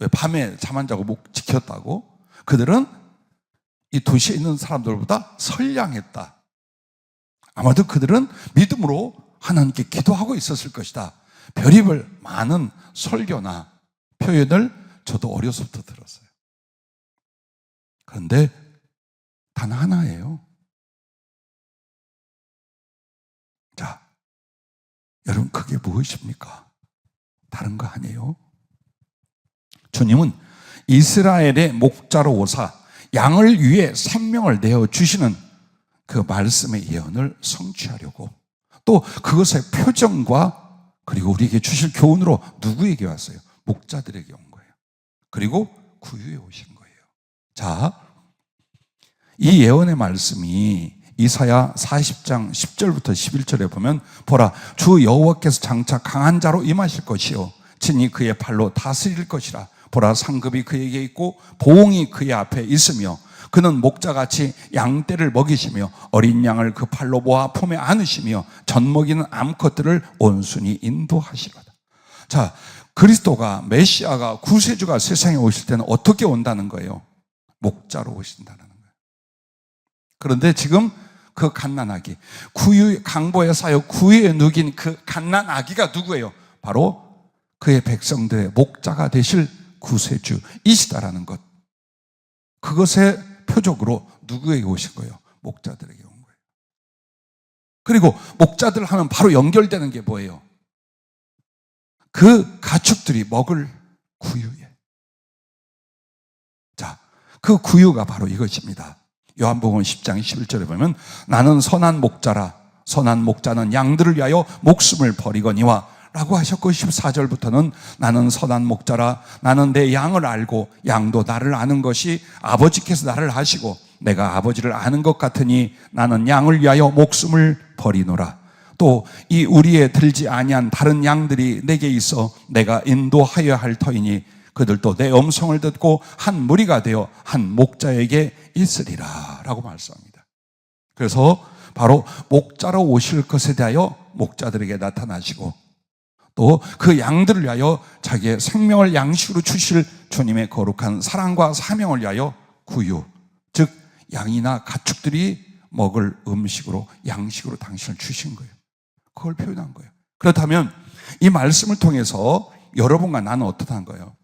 왜 밤에 잠 안 자고 목 지켰다고? 그들은 이 도시에 있는 사람들보다 선량했다. 아마도 그들은 믿음으로 하나님께 기도하고 있었을 것이다. 별의별 많은 설교나 표현을 저도 어려서부터 들었어요. 그런데 단 하나예요. 자, 여러분 그게 무엇입니까? 다른 거 아니에요. 주님은 이스라엘의 목자로 오사 양을 위해 생명을 내어주시는 그 말씀의 예언을 성취하려고 또 그것의 표정과 그리고 우리에게 주실 교훈으로 누구에게 왔어요? 목자들에게 온 거예요. 그리고 구유에 오신 거예요. 자, 이 예언의 말씀이 이사야 40장 10절부터 11절에 보면 보라 주 여호와께서 장차 강한 자로 임하실 것이요 친히 그의 팔로 다스릴 것이라. 보라 상급이 그에게 있고 보응이 그의 앞에 있으며 그는 목자같이 양떼를 먹이시며 어린 양을 그 팔로 모아 품에 안으시며 젖먹이는 암컷들을 온순히 인도하시거든. 자, 그리스도가 메시아가 구세주가 세상에 오실 때는 어떻게 온다는 거예요? 목자로 오신다는 거예요. 그런데 지금 그 갓난아기, 구유 강보에 쌓여 구유에 누긴 그 갓난아기가 누구예요? 바로 그의 백성들의 목자가 되실 구세주이시다라는 것. 그것의 표적으로 누구에게 오신 거예요? 목자들에게 온 거예요. 그리고 목자들 하면 바로 연결되는 게 뭐예요? 그 가축들이 먹을 구유에. 자, 그 구유가 바로 이것입니다. 요한복음 10장 11절에 보면 나는 선한 목자라. 선한 목자는 양들을 위하여 목숨을 버리거니와 라고 하셨고 14절부터는 나는 선한 목자라. 나는 내 양을 알고 양도 나를 아는 것이 아버지께서 나를 아시고 내가 아버지를 아는 것 같으니 나는 양을 위하여 목숨을 버리노라. 또 이 우리에 들지 아니한 다른 양들이 내게 있어 내가 인도하여야 할 터이니 그들도 내 음성을 듣고 한 무리가 되어 한 목자에게 있으리라 라고 말씀합니다. 그래서 바로 목자로 오실 것에 대하여 목자들에게 나타나시고 또 그 양들을 위하여 자기의 생명을 양식으로 주실 주님의 거룩한 사랑과 사명을 위하여 구유, 즉 양이나 가축들이 먹을 음식으로 양식으로 당신을 주신 거예요. 그걸 표현한 거예요. 그렇다면 이 말씀을 통해서 여러분과 나는 어떠한 거예요?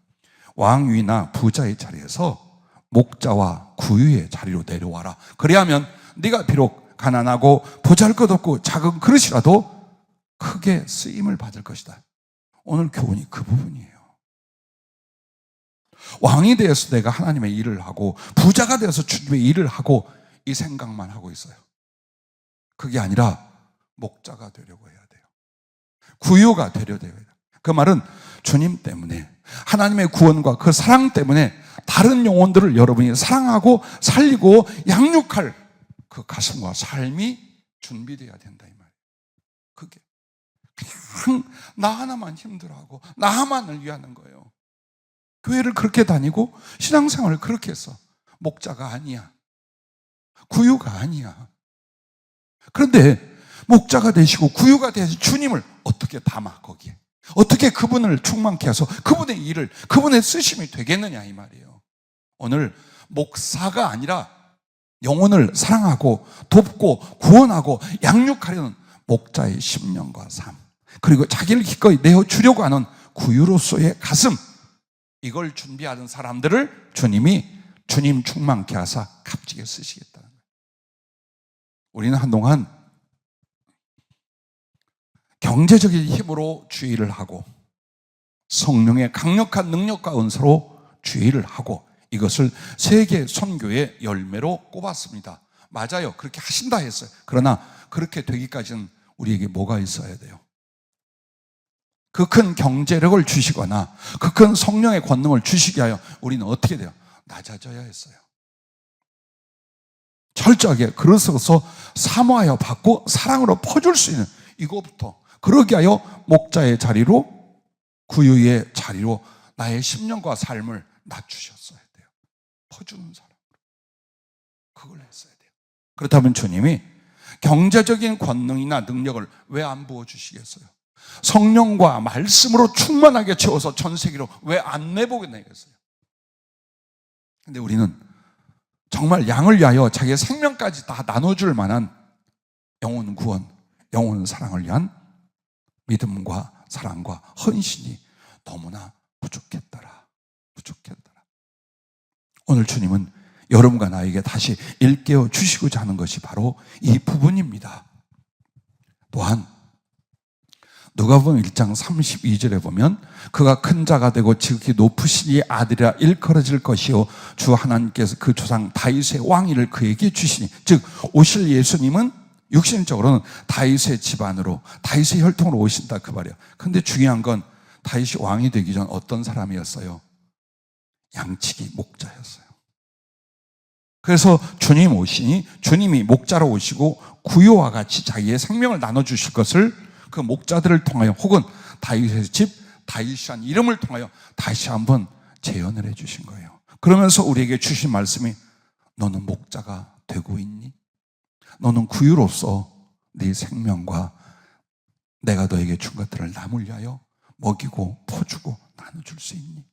왕위나 부자의 자리에서 목자와 구유의 자리로 내려와라. 그래야면 네가 비록 가난하고 보잘것없고 작은 그릇이라도 크게 쓰임을 받을 것이다. 오늘 교훈이 그 부분이에요. 왕이 되어서 내가 하나님의 일을 하고 부자가 되어서 주님의 일을 하고 이 생각만 하고 있어요. 그게 아니라 목자가 되려고 해야 돼요. 구유가 되려야 돼요. 그 말은 주님 때문에, 하나님의 구원과 그 사랑 때문에 다른 영혼들을 여러분이 사랑하고 살리고 양육할 그 가슴과 삶이 준비되어야 된다 이 말이에요. 그게 그냥 나 하나만 힘들어하고 나 하나만을 위하는 거예요. 교회를 그렇게 다니고 신앙생활을 그렇게 해서 목자가 아니야, 구유가 아니야. 그런데 목자가 되시고 구유가 되셔서 주님을 어떻게 담아 거기에, 어떻게 그분을 충만케 해서 그분의 일을, 그분의 쓰심이 되겠느냐 이 말이에요. 오늘 목사가 아니라 영혼을 사랑하고 돕고 구원하고 양육하려는 목자의 심령과 삶, 그리고 자기를 기꺼이 내어주려고 하는 구유로서의 가슴, 이걸 준비하는 사람들을 주님이 주님 충만케 하사 값지게 쓰시겠다는 거예요. 우리는 한동안 경제적인 힘으로 주의를 하고 성령의 강력한 능력과 은사로 주의를 하고 이것을 세계 선교의 열매로 꼽았습니다. 맞아요. 그렇게 하신다 했어요. 그러나 그렇게 되기까지는 우리에게 뭐가 있어야 돼요? 그 큰 경제력을 주시거나 그 큰 성령의 권능을 주시게 하여 우리는 어떻게 돼요? 낮아져야 했어요. 철저하게 그릇으로서 사모하여 받고 사랑으로 퍼줄 수 있는 이거부터, 그러게 하여 목자의 자리로, 구유의 자리로 나의 심령과 삶을 낮추셨어야 돼요. 퍼주는 사람으로. 그걸 했어야 돼요. 그렇다면 주님이 경제적인 권능이나 능력을 왜 안 부어주시겠어요? 성령과 말씀으로 충만하게 채워서 전 세계로 왜 안 내보겠어요? 근데 우리는 정말 양을 위하여 자기의 생명까지 다 나눠줄 만한 영혼 구원, 영혼 사랑을 위한 믿음과 사랑과 헌신이 너무나 부족했더라. 오늘 주님은 여러분과 나에게 다시 일깨워 주시고자 하는 것이 바로 이 부분입니다. 또한 누가복음 1장 32절에 보면 그가 큰 자가 되고 지극히 높으시니 아들이라 일컬어질 것이요 주 하나님께서 그 조상 다윗의 왕위를 그에게 주시니, 즉 오실 예수님은 육신적으로는 다윗의 집안으로 다윗의 혈통으로 오신다 그 말이에요. 그런데 중요한 건 다윗이 왕이 되기 전 어떤 사람이었어요? 양치기 목자였어요. 그래서 주님 오시니 주님이 목자로 오시고 구유와 같이 자기의 생명을 나눠주실 것을 그 목자들을 통하여 혹은 다윗의 집, 다윗이란 이름을 통하여 다시 한번 재현을 해주신 거예요. 그러면서 우리에게 주신 말씀이 너는 목자가 되고 있니? 너는 구유로서 네 생명과 내가 너에게 준 것들을 남을 위하여 먹이고 퍼주고 나눠줄 수 있니?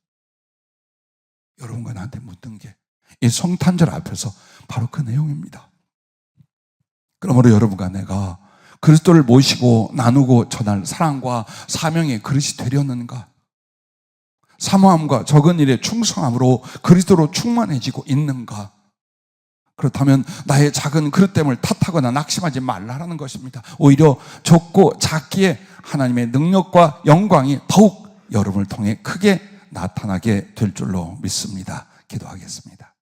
여러분과 나한테 묻는 게 이 성탄절 앞에서 바로 그 내용입니다. 그러므로 여러분과 내가 그리스도를 모시고 나누고 전할 사랑과 사명의 그릇이 되려는가? 사모함과 적은 일에 충성함으로 그리스도로 충만해지고 있는가? 그렇다면 나의 작은 그릇 됨을 탓하거나 낙심하지 말라라는 것입니다. 오히려 적고 작기에 하나님의 능력과 영광이 더욱 여러분을 통해 크게 나타나게 될 줄로 믿습니다. 기도하겠습니다.